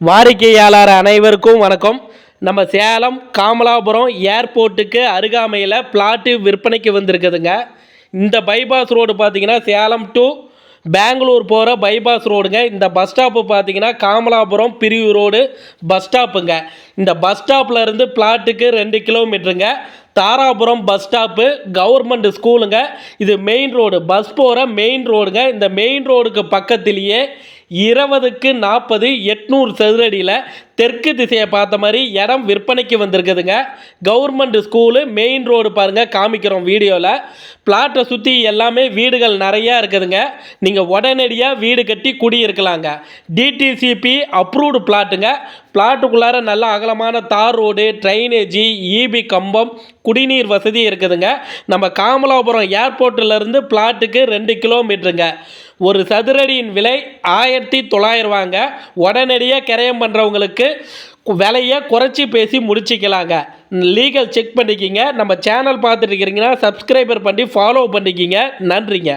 வாடிக்கையாளர் அனைவருக்கும் வணக்கம். நம்ம சேலம் காமலாபுரம் ஏர்போர்ட்டுக்கு அருகாமையில் பிளாட்டு விற்பனைக்கு வந்திருக்குதுங்க. இந்த பைபாஸ் ரோடு பார்த்தீங்கன்னா சேலம் டு பெங்களூர் போகிற பைபாஸ் ரோடுங்க. இந்த பஸ் ஸ்டாப்பு பார்த்தீங்கன்னா காமலாபுரம் பிரிவு ரோடு பஸ் ஸ்டாப்புங்க. இந்த பஸ் ஸ்டாப்பில் இருந்து பிளாட்டுக்கு 2 கிலோமீட்டருங்க. தாராபுரம் பஸ் ஸ்டாப்பு கவர்மெண்ட் ஸ்கூலுங்க. இது மெயின் ரோடு, பஸ் போகிற மெயின் ரோடுங்க. இந்த மெயின் ரோடுக்கு பக்கத்திலேயே 20க்கு 40 800 சதுரடியில் தெற்கு திசையை பார்த்த மாதிரி இடம் விற்பனைக்கு வந்திருக்குதுங்க. கவர்மெண்ட் ஸ்கூலு மெயின் ரோடு பாருங்கள், காமிக்கிறோம் வீடியோவில். பிளாட்டை சுற்றி எல்லாமே வீடுகள் நிறையா இருக்குதுங்க. நீங்கள் உடனடியாக வீடு கட்டி குடியிருக்கலாங்க. DTCP approved பிளாட்டுங்க. பிளாட்டுக்குள்ளார நல்ல அகலமான தார் ரோடு, ட்ரைனேஜி, இபி கம்பம், குடிநீர் வசதி இருக்குதுங்க. நம்ம காமலாபுரம் ஏர்போர்ட்டிலேருந்து பிளாட்டுக்கு 2 கிலோமீட்டருங்க. ஒரு சதுரடியின் விலை 1900 ரூபாங்க. உடனடியாக கிரயம் பண்ணுறவங்களுக்கு விலையை குறைச்சி பேசி முடிச்சிக்கலாங்க. லீகல் செக் பண்ணிக்கிங்க. நம்ம சேனல் பார்த்துட்டு இருக்கிறீங்கன்னா சப்ஸ்கிரைபர் பண்ணி ஃபாலோ பண்ணிக்கிங்க. நன்றிங்க.